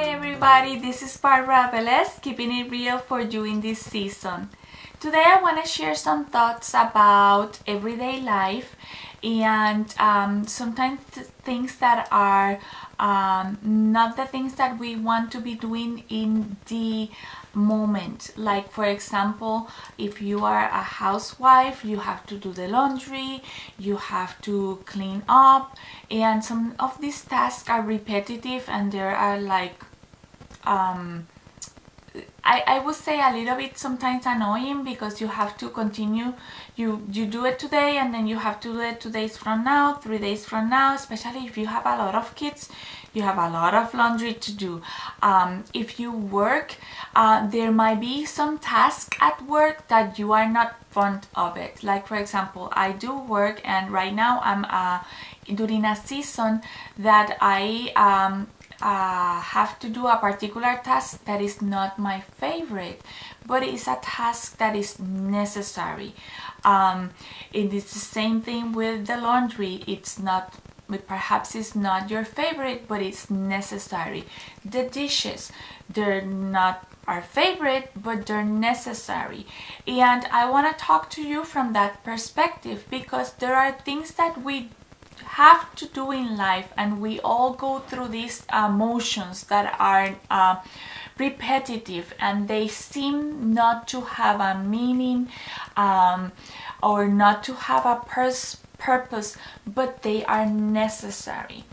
Hi everybody, this is Barbara Velez, keeping it real for you in this season. Today I want to share some thoughts about everyday life and sometimes things that are not the things that we want to be doing in the moment. Like for example, if you are a housewife, you have to do the laundry, you have to clean up, and some of these tasks are repetitive and there are like I would say a little bit sometimes annoying because you have to continue. You do it today and then you have to do it 2 days from now, 3 days from now, especially if you have a lot of kids. You have a lot of laundry to do. If you work, there might be some tasks at work that you are not fond of it. Like for example, I do work and right now I'm during a season that I have to do a particular task that is not my favorite, but it's a task that is necessary. It is the same thing with the laundry. Perhaps it's not your favorite, but it's necessary. The dishes, they're not our favorite, but they're necessary. And I want to talk to you from that perspective because there are things that we have to do in life and we all go through these motions that are repetitive and they seem not to have a meaning or not to have a purpose, but they are necessary.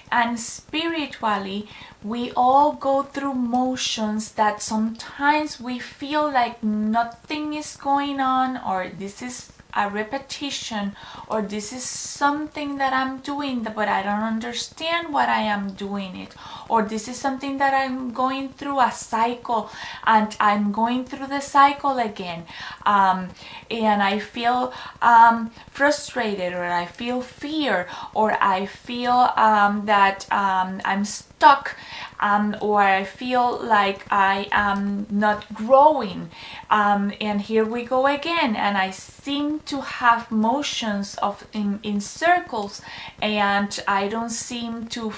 And spiritually, we all go through motions that sometimes we feel like nothing is going on, or this is a repetition, or this is something that I'm doing but I don't understand what I am doing it, or this is something that I'm going through a cycle and I'm going through the cycle again, and I feel frustrated, or I feel fear, or I feel that I'm stuck, or I feel like I am not growing, and here we go again, and I seem to have motions in circles and I don't seem to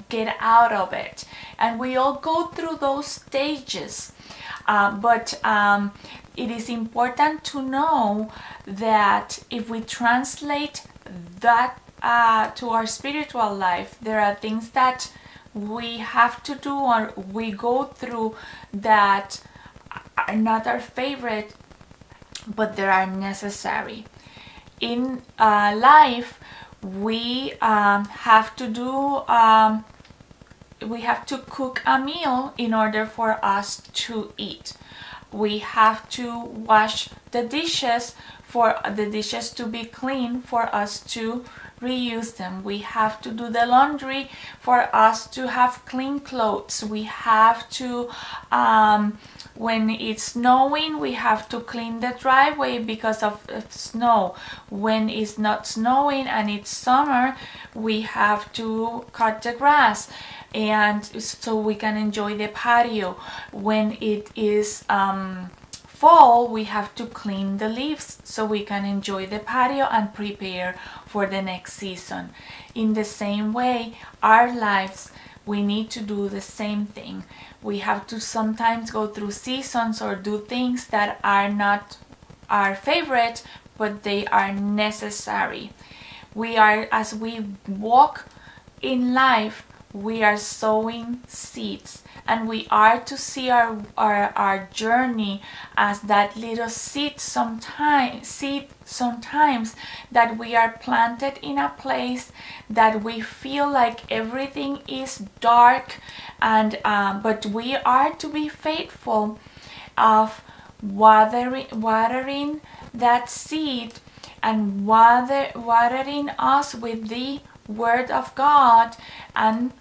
get out of it. And we all go through those stages, but it is important to know that if we translate that to our spiritual life, there are things that we have to do or we go through that are not our favorite, but they are necessary. In life, we have to cook a meal in order for us to eat. We have to wash the dishes for the dishes to be clean for us to reuse them. We have to do the laundry for us to have clean clothes. We have to when it's snowing, we have to clean the driveway because of snow. When it's not snowing and it's summer, we have to cut the grass and so we can enjoy the patio. When it is fall, we have to clean the leaves so we can enjoy the patio and prepare for the next season. In the same way, our lives, we need to do the same thing. We have to sometimes go through seasons or do things that are not our favorite, but they are necessary. As we walk in life, we are sowing seeds, and we are to see our journey as that little seed sometimes that we are planted in a place that we feel like everything is dark, and but we are to be faithful of watering that seed and watering us with the Word of God, and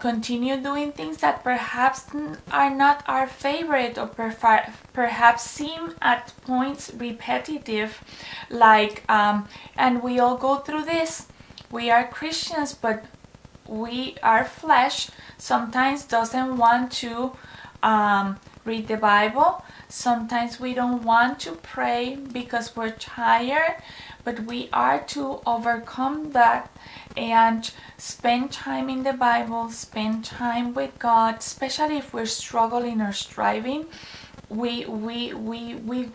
continue doing things that perhaps are not our favorite, or perhaps seem at points repetitive, like and we all go through this. We are Christians, but our flesh sometimes doesn't want to read the Bible. Sometimes we don't want to pray because we're tired, but we are to overcome that and spend time in the Bible, spend time with God, especially if we're struggling or striving. We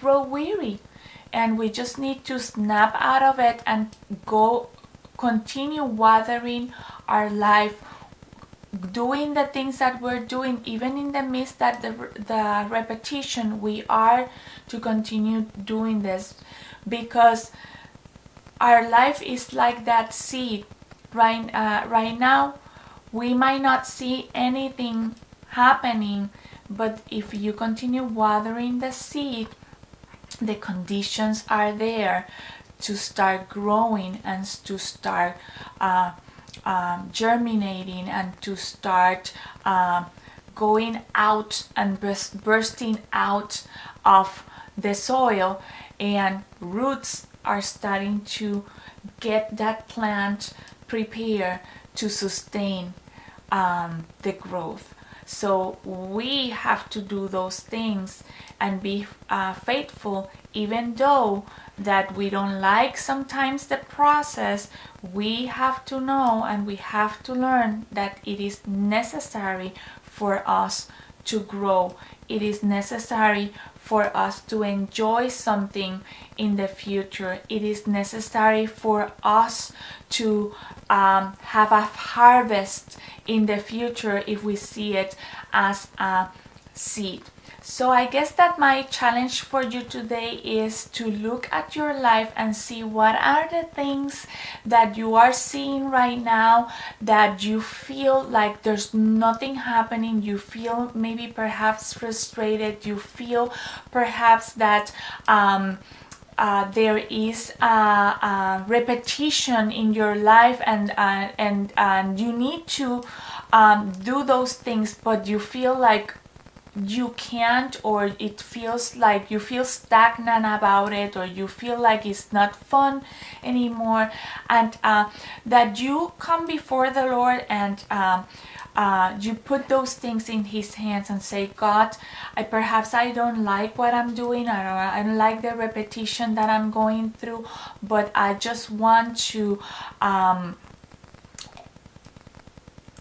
grow weary, and we just need to snap out of it and go continue watering our life, doing the things that we're doing, even in the midst that the repetition. We are to continue doing this, because our life is like that seed. Right now we might not see anything happening, but if you continue watering the seed, the conditions are there to start growing and to start germinating and to start going out and bursting out of the soil, and roots are starting to get that plant prepared to sustain the growth. So we have to do those things and be faithful, even though that we don't like sometimes the process. We have to know and we have to learn that it is necessary for us to grow. It is necessary for us to enjoy something in the future. It is necessary for us to have a harvest in the future if we see it as a seed. So I guess that my challenge for you today is to look at your life and see what are the things that you are seeing right now that you feel like there's nothing happening. You feel maybe perhaps frustrated. You feel perhaps that there is a repetition in your life, and you need to do those things, but you feel like you can't, or it feels like you feel stagnant about it, or you feel like it's not fun anymore, and that you come before the Lord and you put those things in His hands and say, God, perhaps I don't like what I'm doing, I don't like the repetition that I'm going through, but I just want to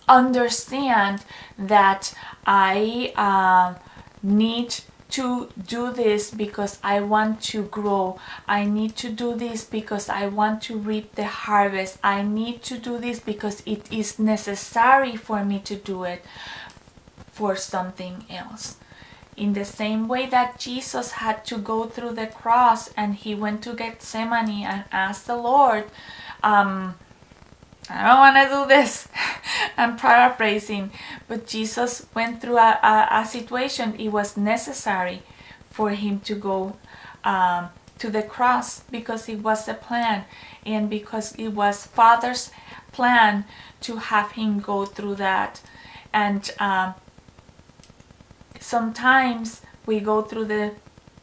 understand that I need to do this because I want to grow. I need to do this because I want to reap the harvest. I need to do this because it is necessary for me to do it for something else. In the same way that Jesus had to go through the cross and He went to Gethsemane and asked the Lord, I don't want to do this. I'm paraphrasing, but Jesus went through a situation. It was necessary for Him to go to the cross because it was the plan, and because it was Father's plan to have Him go through that. And sometimes we go through the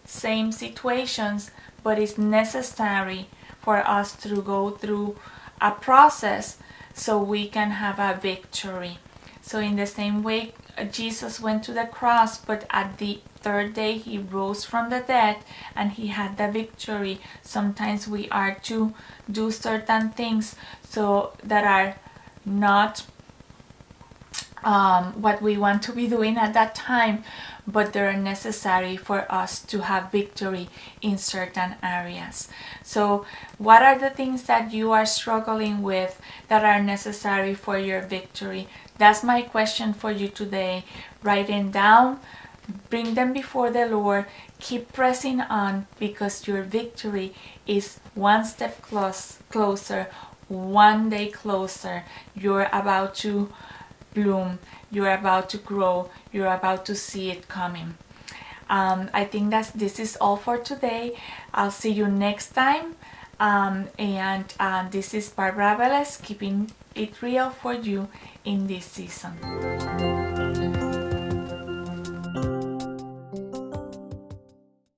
same situations, but it's necessary for us to go through a process so we can have a victory. So in the same way, Jesus went to the cross, but at the third day He rose from the dead and He had the victory. Sometimes we are to do certain things so that are not what we want to be doing at that time, but they're necessary for us to have victory in certain areas. So what are the things that you are struggling with that are necessary for your victory? That's my question for you today. Write them down, bring them before the Lord, keep pressing on, because your victory is one step closer, one day closer. You're about to bloom, you're about to grow, you're about to see it coming. I think this is all for today. I'll see you next time, and this is Barbara Velez, keeping it real for you in this season.